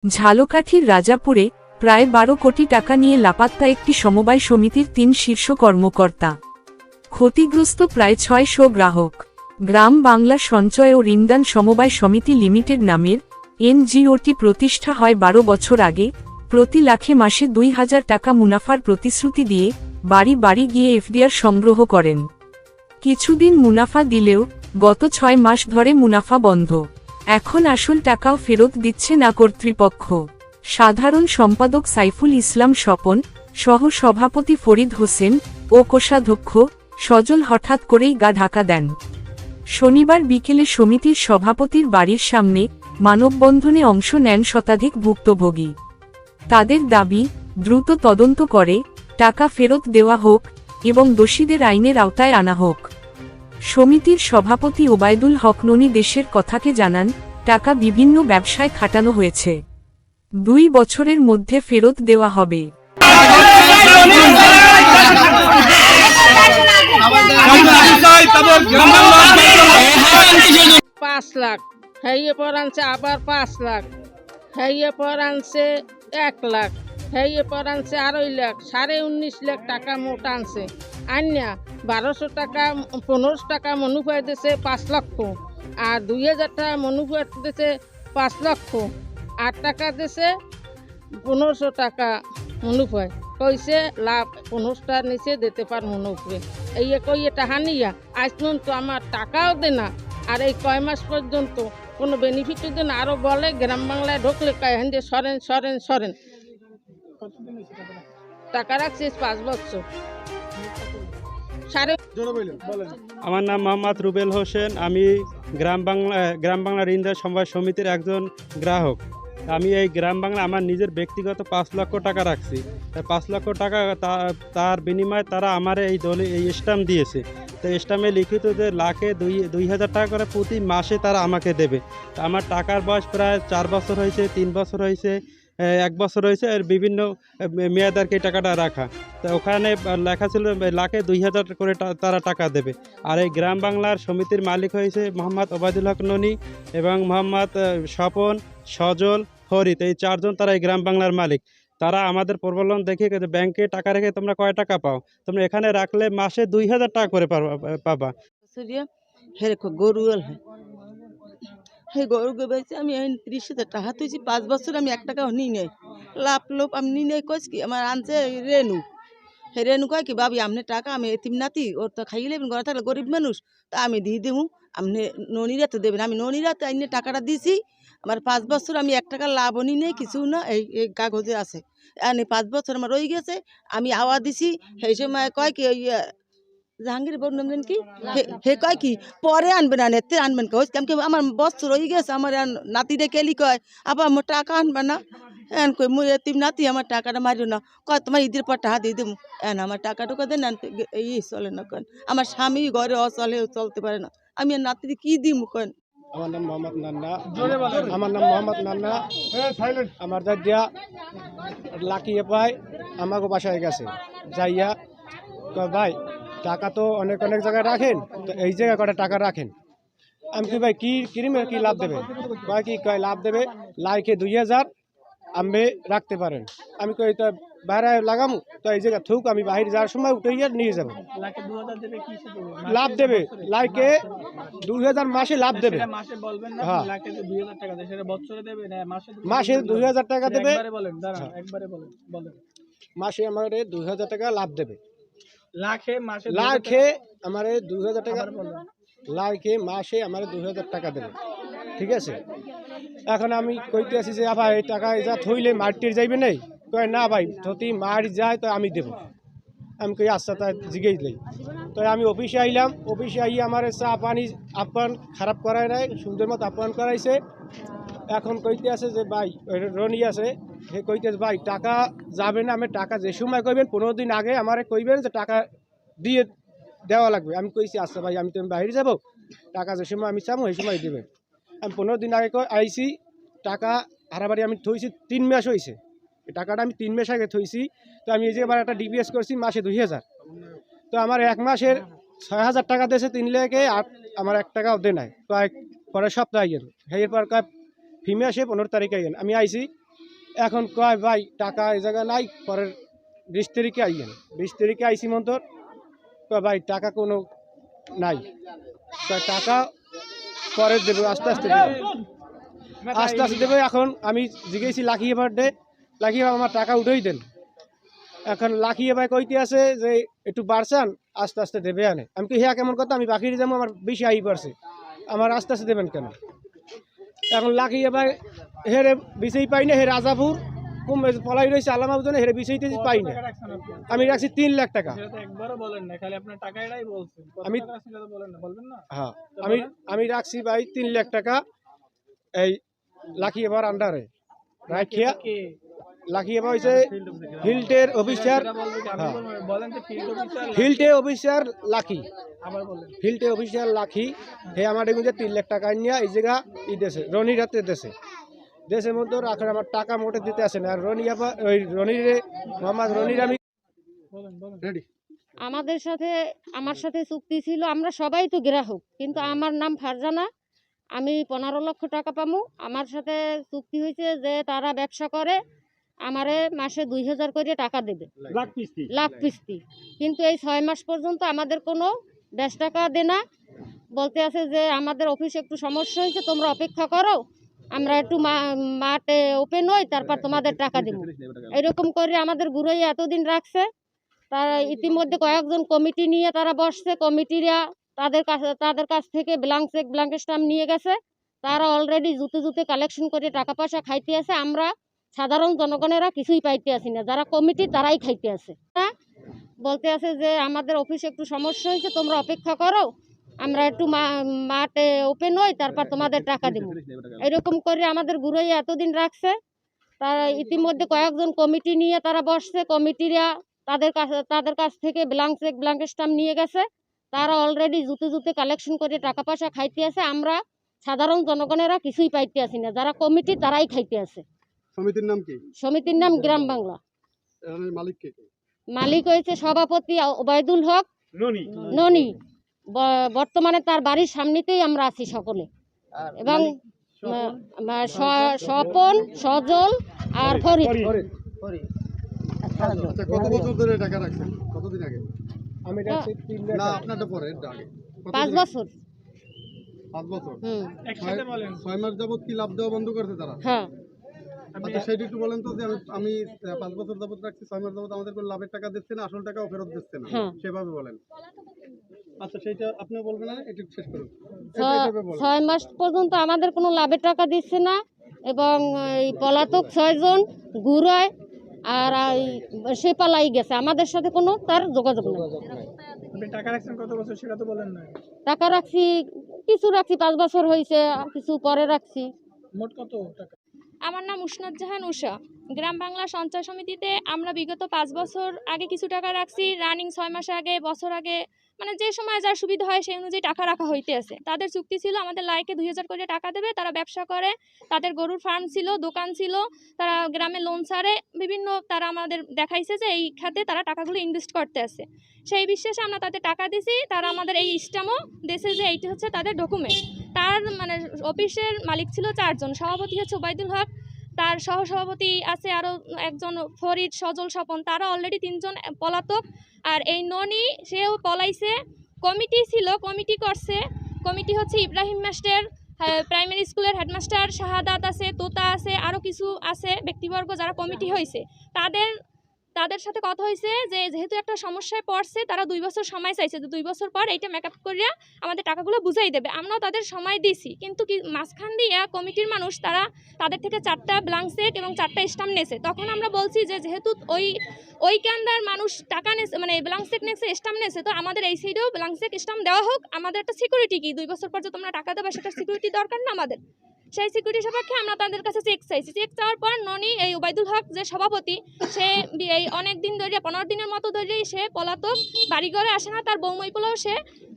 ঝালকাঠির রাজাপুরে প্রায় 12 কোটি টাকা নিয়ে লাপাত্তা একটি সমবায় সমিতির 3 শীর্ষ কর্মকর্তা। ক্ষতিগ্রস্ত প্রায় 600 গ্রাহক। গ্রাম বাংলা সঞ্চয় ও ঋণদান সমবায় সমিতি লিমিটেড নামের এনজিওটি প্রতিষ্ঠা হয় 12 বছর আগে। প্রতি লাখে মাসে 2000 টাকা মুনাফার প্রতিশ্রুতি দিয়ে বাড়ি বাড়ি গিয়ে এফডিআর সংগ্রহ করেন। কিছুদিন মুনাফা দিলেও গত 6 মাস ধরে মুনাফা বন্ধ। এখন আসল টাকাও ফেরত দিচ্ছে না কর্তৃপক্ষ। সাধারণ সম্পাদক সাইফুল ইসলাম স্বপন, সহ সভাপতি ফরিদ হোসেন ও কোষাধ্যক্ষ সজল হঠাৎ করেই গা ঢাকা দেন। শনিবার বিকেলে সমিতির সভাপতির বাড়ির সামনে মানববন্ধনে অংশ নেন শতাধিক ভুক্তভোগী। তাদের দাবি, দ্রুত তদন্ত করে টাকা ফেরত দেওয়া হোক এবং দোষীদের আইনের আওতায় আনা হোক। সমিতির সভাপতি ওবায়দুল হক ননি দেশের কথাকে জানান, টাকা বিভিন্ন ব্যবসায় খাটানো হয়েছে, 2 বছরের মধ্যে ফেরত দেওয়া হবে। 5 লাখ হেয়ে পর আনছে, আবার 5 লাখ হেয়ে পর আনছে, 1 লাখ হেয়ে পর আনছে, 2.5 লাখ, 19.5 লাখ টাকা মোট আনছে। আন্যা 1200 টাকা 1500 টাকা মনুফায় দিয়েছে 5 লক্ষ, আর 2000 টাকা মনুফায় দিয়েছে 5 লক্ষ, 8 টাকা দিয়েছে 1500 টাকা মনুফায়। কইছে লাভ 15টা নিচে দিতে পার মনুফে। এই কইয়ে টাকা নিয়া আজ পর্যন্ত আমার টাকাও দে না, আর এই কয় মাস পর্যন্ত কোনো বেনিফিটও দেন। আরও বলে গ্রাম বাংলায় ঢুকলে কয় হেন্দে সরেন সরেন সরেন। টাকা রাখছি 5 বছর। আমার নাম মোহাম্মদ রুবেল হোসেন। আমি গ্রাম বাংলা ঋণদান সমবায় সমিতির একজন গ্রাহক। আমি এই গ্রাম বাংলা আমার নিজের ব্যক্তিগত 5 লক্ষ টাকা রাখছি। 5 লক্ষ টাকা তার বিনিময়ে তারা আমার এই দলে এই স্ট্যাম্প দিয়েছে। তো স্ট্যাম্পে লিখিত যে লাখে 2000 টাকা করে প্রতি মাসে তারা আমাকে দেবে। আমার টাকার বয়স প্রায় 4 বছর হয়েছে, 3 বছর হয়েছে, 1 বছর হয়েছে। এর বিভিন্ন মেয়াদ আর কি টাকাটা রাখা। তো ওখানে লেখা ছিল লাখে 2000 করে তারা টাকা দেবে। আর এই গ্রাম বাংলার সমিতির মালিক হয়েছে মোহাম্মদ ওবায়দুল হক ননি এবং মোহাম্মদ স্বপন, সজল, ফরিদ, এই 4 জন তারা এই গ্রাম বাংলার মালিক। তারা আমাদের প্রবলন দেখে ব্যাংকে টাকা রেখে তোমরা কয় টাকা পাও, তোমরা এখানে রাখলে মাসে 2000 টাকা করে পাবা। গরু গরুকে বেঁচে আমি 30,000 টাকা তুইছি। 5 বছর আমি 1 টাকাও নিই নাই। লাভ লোভ আমি নিই নাই। কইস কি আমার আনছে রেনু। হে রেনু কয় কি বাবি আপনি টাকা আমি এতিম নাতি, ওর তো খাইয়ে লেবেন, ঘরে থাকলে গরিব মানুষ, তা আমি দিয়ে দেবো, আপনি ননিরা তো দেবেন। আমি ননিরা তো আইনে টাকাটা দিছি। আমার 5 বছর আমি 1 টাকা লাভও নিই নাই, কিছু না। এই কাগজে আছে। 5 বছর আমার রয়ে গেছে। আমি আওয়া দিছি। সেই সময় কয় কি ওই জাহাঙ্গীর বললেন কি হে কয় কি পরে আনবেন, এতে আনবেন কেমন আমার বস্তু রয়ে গেছে। আমার নাতিরে কেলি কয় আবার আমার টাকা আনবে না। এন কই মুই এতিম নাতি, আমার টাকাটা মারিও না। কয় তোমার ঈদের পর টাকা দিয়ে দেবো। আমার টাকা টুকা দেন, এই চলে না। কেন আমার স্বামী ঘরে অচলে, চলতে পারে না। আমি আর নাতিরে কি দিব কেন? আমার নাম মোহাম্মদ নান্না। আমার দাদিয়া লাকিয়ে পায় আমাকে বাসায় গেছে যাইয়া কয় ভাই টাকা তো অনেক জায়গায় রাখেন, তো এই জায়গায় কটা টাকা রাখেন। আমি কি ভাই কি ক্রিমের কি লাভ দেবে? কয় কি কয় লাভ দেবে লাইকে 2000 আমি রাখতে পারেন। আমি কই তো বাইরে লাগামু, তো এই জায়গা থুক আমি বাইরে যাওয়ার সময় উঠে নিয়ে যাবো। লাভ দেবে লাইকে 2000 মাসে লাভ দেবে। হ্যাঁ মাসে 2000 টাকা দেবে। মাসে আমার 2000 টাকা লাভ দেবে। লাখে আমার 2000 টাকা, লাখে মাসে আমার 2000 টাকা দেবে। ঠিক আছে, এখন আমি কইতে আছি যে ভাই এই টাকা যা থইলে মাটির যাইবে নাই। কয় না ভাই যদি মার যায় তো আমি দেবো। আমি কই আচ্ছা তা জিগেই নেই। তো আমি অফিসে আইলাম। অফিসে আইয়া আমার চা পানি আপ্যায়ন খারাপ করায় নাই, সুন্দর মতো আপ্যায়ন করাইছে। এখন কইতে আছে যে ভাই রনি আছে, সে কইতে ভাই টাকা যাবে না। আমি টাকা যে সময় কইবেন 15 দিন আগে আমার কইবেন যে টাকা দিয়ে দেওয়া লাগবে। আমি কইছি আচ্ছা ভাই আমি তো বাইরে যাবো, টাকা যে সময় আমি চাবো এই সময় দেবেন। আমি 15 দিন আগে আইছি, টাকা হারাবাড়ি আমি থইছি 3 মাস হয়েছে। এই টাকাটা আমি 3 মাস আগে থইছি। তো আমি এই যে আবার একটা ডিপিএস করছি মাসে 2000। তো আমার 1 মাসের 6000 টাকা দিয়েছে 3 লাখে, আর আমার 1 টাকাও দে নাই। কয়েক পরের সপ্তাহে আইয়েন, এরপর কয় ফিমে আসে 15 তারিখে আইয়েন। আমি আইছি এখন কয় ভাই টাকা এই জায়গায় নাই, পরের 20 তারিখে আইয়েন। 20 তারিখে আইসি মন্তর, কয় ভাই টাকা কোনো নাই, কয় টাকা পরে দেবো, আস্তে আস্তে দেবো, আস্তে আস্তে দেবো। এখন আমি জিজ্ঞেসি লাকি এবার দে, লাকি এবার আমার টাকা উঠেই দেন। এখন লাকি এবার কইতে আছে যে একটু বাড়ছান, আস্তে আস্তে দেবে আনে। আমি কি হ্যাঁ কেমন কথা, আমি বাকি যাবো, আমার বেশি আই পারছে, আমার আস্তে আস্তে দেবেন কেন? এখন লাকি এবার হেরে বিষয় পাই না, হে রাজাপুর কুম পলাই রয়েছে আলামাবজনে, হেরে বিষয়তে পাই না। আমি রাখছি 3 লাখ টাকা। আমি হ্যাঁ আমি রাখছি ভাই 3 লাখ টাকা এই লাকি এবার আন্ডারে রাখিয়া। লাকি এবার হয়েছে ফিল্ডের অফিসার, ফিল্ডে অফিসার লাকি, ফিল্ডে অফিসার লাকি, হে আমার মধ্যে 3 লাখ টাকা নিয়ে এই জায়গা ই দেশে রনির হাতে দেশে দেশের মধ্যে রাখেন। আমার টাকা মোটে দিতে আসে না। আর রনি আবার ওই রনির মোহাম্মদ রনির আমি রেডি। আমার সাথে চুক্তি ছিল, আমরা সবাই তো গ্রাহক, কিন্তু আমার নাম ফারজানা, আমি 15 লক্ষ টাকা পামু। আমার সাথে চুক্তি হয়েছে যে তারা ব্যবসা করে, আমারে মাসে 2000 করে টাকা দেবে লাখ কিস্তি, কিন্তু এই 6 মাস পর্যন্ত আমাদের কোনো 10 টাকা দেনা। বলতে আছে যে আমাদের অফিসে একটু সমস্যা হয়েছে, তোমরা অপেক্ষা করো, আমরা একটু মাঠে ওপেন হই, তারপর তোমাদের টাকা দেবো। এরকম করে আমাদের ঘুরাই এতদিন রাখছে। তারা ইতিমধ্যে কয়েকজন কমিটি নিয়ে তারা বসছে, কমিটিরা তাদের কাছ থেকে ব্ল্যাঙ্ক চেক ব্ল্যাঙ্ক স্ট্যাম্প নিয়ে গেছে। তারা অলরেডি জুতে কালেকশন করে টাকা পয়সা খাইতে আছে। আমরা সাধারণ জনগণেরা কিছুই পাইতে আসি না, যারা কমিটি তারাই খাইতে আছে। বলতে আছে যে আমাদের অফিসে একটু সমস্যা হয়েছে, তোমরা অপেক্ষা করো, আমরা একটু মাঠে ওপেন হই, তারপর তোমাদের টাকা দেবো। এরকম করে আমাদের ঘুরাই এতদিন রাখছে। তারা ইতিমধ্যে কয়েকজন কমিটি নিয়ে তারা বসছে, কমিটিরা তাদের কাছ থেকে ব্ল্যাঙ্ক চেক ব্ল্যাঙ্ক স্ট্যাম্প নিয়ে গেছে। তারা অলরেডি জুতে কালেকশন করে টাকা পয়সা খাইতে আছে। আমরা সাধারণ জনগণেরা কিছুই পাইতে আসি না, যারা কমিটি তারাই খাইতে আছে। সমিতির নাম কি? সমিতির নাম গ্রাম বাংলা। মালিক কে? মালিক হয়েছে সভাপতি ওবায়দুল হক ননি। বর্তমানে তার বাড়ির সামনেতেই আমরা আছি সকলে, এবং স্বপন, সজল আর ফরিদ। কত বছর ধরে টাকা রাখছেন? কতদিন আগে? আমি রাখছি 3 লাখ। না আপনারটা পরে আগে 5 বছর। 5 বছর। একসাথে বলেন 6 মাস যাবত কি লাভ দেওয়া বন্ধ করছে তারা? হ্যাঁ। আচ্ছা সেটা একটু বলেন তো, যে আমি 5 বছর যাবত রাখছি, 6 মাস যাবত আমাদের কোনো লাভের টাকা দিচ্ছে না, আসল টাকাও ফেরত দিচ্ছে না, সেভাবে বলেন। আচ্ছা সেটা আপনি বলবেন না, এটা শেষ করুন। 6 মাস পর্যন্ত আমাদের কোনো লাভের টাকা দিচ্ছে না, এবং এই পলাতক 6 জন ঘুরায় আর সে পালাই গেছে, আমাদের সাথে কোনো তার যোগাযোগ নেই। টাকা রাখছেন কত বছর সেটা তো বলেন না। টাকা রাখছি, কিছু রাখছি 5 বছর হয়েছে, কিছু পরে রাখছি। মোট কত টাকা? আমার নাম উষ্ণত জাহান উষা। গ্রাম বাংলা সঞ্চয় সমিতিতে আমরা বিগত 5 বছর আগে কিছু টাকা রাখছি, রানিং 6 মাস আগে, বছর আগে, মানে যে সময় যার সুবিধা হয় সেই অনুযায়ী টাকা রাখা হইতে আছে। তাদের চুক্তি ছিল আমাদের লাইকে 2000 করে টাকা দেবে, তারা ব্যবসা করে, তাদের গরুর ফার্ম ছিল, দোকান ছিল, তারা গ্রামে লোন ছাড়ে বিভিন্ন, তারা আমাদের দেখাইছে যে এই খাতে তারা টাকাগুলো ইনভেস্ট করতে আছে। সেই বিশ্বাসে আমরা তাদের টাকা দিছি, তারা আমাদের এই স্ট্যাম্পও দিয়েছে যে এইটা হচ্ছে তাদের ডকুমেন্ট। তার মানে অফিসের মালিক ছিল 4 জন, সভাপতি হচ্ছে ওবায়দুল হক, তার সহসভাপতি আছে আরও একজন ফরিদ, সজল, স্বপন, তারা অলরেডি 3 জন পলাতক। আর এই ননি সেও পলাইছে। কমিটি ছিল, কমিটি করছে, কমিটি হচ্ছে ইব্রাহিম মাস্টার, প্রাইমারি স্কুলের হেডমাস্টার, শাহাদাত আছে, তোতা আছে, আরও কিছু আছে ব্যক্তিবর্গ যারা কমিটি হয়েছে। তাদের সাথে কথা হয়েছে যে যেহেতু একটা সমস্যায় পড়ছে, তারা 2 বছর সময় চাইছে, যে 2 বছর পর এইটা মেকআপ করিয়া আমাদের টাকাগুলো বুঝাই দেবে। আমরাও তাদের সময় দিছি, কিন্তু কি মাঝখান দিয়ে কমিটির মানুষ তারা তাদের থেকে 4টা ব্ল্যাঙ্ক চেক এবং 4টা স্ট্যাম্প নেছে। তখন আমরা বলছি যে যেহেতু ওই কান্দার মানুষ টাকা নেছে, মানে ব্ল্যাঙ্ক চেক নেছে, স্ট্যাম্প নেছে, তো আমাদের এই সাইডেও ব্ল্যাঙ্ক চেক স্ট্যাম্প দেওয়া হোক। আমাদের একটা সিকিউরিটি কি 2 বছর পর যে তোমরা টাকা দেবে সেটার সিকিউরিটি দরকার না আমাদের। সেই সিকিউরিটি সাপেক্ষে আমরা তাদের কাছে চেক চাইছি। চেক চাওয়ার পর ননি, এই ওবায়দুল হক যে সভাপতি, সে এই অনেক দিন ধরে 15 দিনের মতো ধরেই সে পলাতক, বাড়ি ঘরে আসে না, তার বৌমইগুলোও সে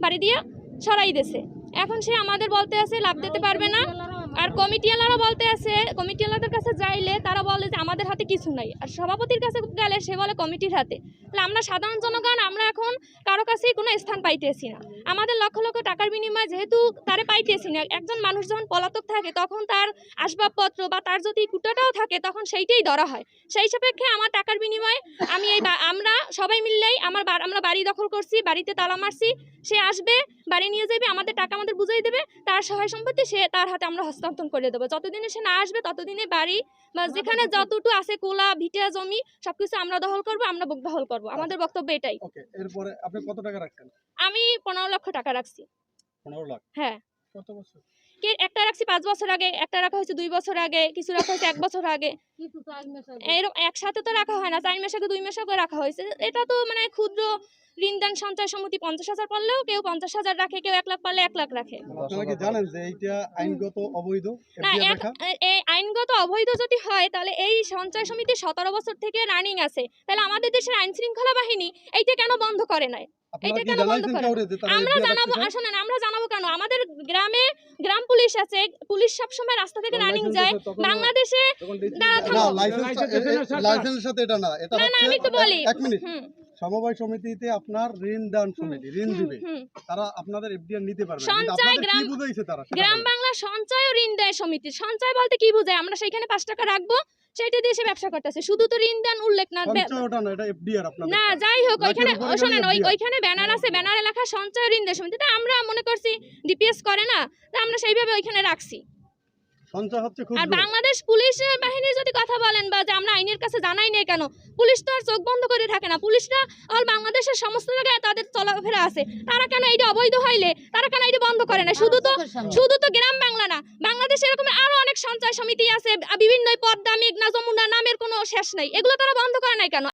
বাড়ি দিয়ে সরাই দিয়েছে। এখন সে আমাদের বলতে আছে লাভ দিতে পারবে না, আর কমিটিওয়ালারা বলতে আছে, কমিটিওয়ালাদের কাছে যাইলে তারা বলে যে আমাদের হাতে কিছু নাই, আর সভাপতির কাছে গেলে সে বলে কমিটির হাতে। তাহলে আমরা সাধারণ জনগণ আমরা এখন কারো কাছেই কোনো স্থান পাইতেছি না। আমাদের লক্ষ লক্ষ টাকার বিনিময়ে যেহেতু তারে পাইতেছি না, একজন মানুষ যখন পলাতক থাকে তখন তার আসবাবপত্র বা তার যদি কুটাটাও থাকে তখন সেইটাই ধরা হয়। সেই সাপেক্ষে আমার টাকার বিনিময়ে আমি আমরা সবাই মিললেই আমরা বাড়ি দখল করছি, বাড়িতে তালা মারছি। সে আসবে, বাড়ি নিয়ে যাবে, আমাদের টাকা আমাদের বুঝিয়ে দেবে, তার সহায় সম্পত্তি সে তার হাতে আমরা হস্তান্তর করে দেবো। যতদিনে সে না আসবে ততদিনে বাড়ি বা যেখানে যতটুকু আছে কোলা ভিটা জমি সবকিছু আমরা দখল করব, আমরা বুক দখল করব। আমাদের বক্তব্য এটাই। ওকে, এরপরে আপনি কত টাকা রাখছেন? আমি 15 লক্ষ টাকা রাখছি। 15 লাখ। হ্যাঁ, কত বছর? একটা রাখছি 5 বছর আগে, একটা রাখা হয়েছে 2 বছর আগে, কিছু রাখা হয়েছে 1 বছর আগে। এরকম একসাথে তো রাখা হয় না, 4 মাস আগে 2 মাস আগে রাখা হয়েছে। এটা তো মানে ক্ষুদ্র ঋণদান সঞ্চয় সমিতি 50,000 পারলেও কেউ 50,000 রাখে, কেউ 1 লাখ পারলে 1 লাখ রাখে। আপনারা কি জানেন যে এইটা আইনগত অবৈধ? না, FDR রাখা? এই আইনগত অবৈধ যদি হয় তাহলে এই সঞ্চয় সমিতি 17 বছর থেকে রানিং আছে, তাহলে আমাদের দেশের আইন শৃঙ্খলা বাহিনী এইটা কেন বন্ধ করে নাই? আপনারা এটা কি কেন বন্ধ জানাইছেন করে? কাউরে যে তারা আমরা FDR জানাবো, রাখতেছে? আসলে আমরা জানাবো কেন? আমাদের গ্রামে গ্রাম পুলিশ আছে, পুলিশ সবসময় রাস্তা থেকে রানিং যায়। বাংলাদেশে না, লাইসেন্সের সাথে এটা না, এটা না, হচ্ছে আমি তো বলি। 1 মিনিট। হুম, সমবায় সমিতিতে আপনার ঋণ দান সমিতি ঋণ দিবে, হুম। তারা আপনাদের FDR নিতে পারবে না। কিন্তু সঞ্চয় আপনাদের কি গ্রাম- বুঝাইছে তারা? সেটা গ্রাম বলেন। বাংলা সঞ্চয় ও ঋণ দেয় সমিতি। সঞ্চয় বলতে কি বোঝায়? আমরা সেখানে 5 টাকা রাখবো, সেটা দিয়ে সে ব্যবসা করতেছে, শুধু তো ঋণ দান উল্লেখ না। সঞ্চয় ওটা না, এটা FDR আপনাদের। না, যাই হোক, ওইখানে উপরে গেলে শোনেন, FDR ওইখানে ব্যানার আছে, ব্যানারে লেখা সঞ্চয় ঋণ দেয় সমিতি। তা আমরা মনে করছি ডিপিএস করে না, তা আমরা সেইভাবে ওইখানে রাখছি। সঞ্চয় হচ্ছে খুব আর বাংলাদেশ পুলিশ বাহিনীর যদি কথা বলেন বা যে আমরা আইনের কাছে জানাই নাই কেন, পুলিশ তো আর চোখ বন্ধ করে থাকে না। পুলিশরা অল বাংলাদেশের সমস্ত জায়গায় তাদের চলাফেরা আছে, তারা কেন এইটা অবৈধ হইলে তারা কেন এইটা বন্ধ করে না? শুধু তো গ্রাম বাংলা না, বাংলাদেশে এরকম আরো অনেক সঞ্চয় সমিতি আছে, বিভিন্ন পদ্মা, মেঘনা, যমুনা, নামের কোনো শেষ নাই, এগুলো তারা বন্ধ করে নাই কেন?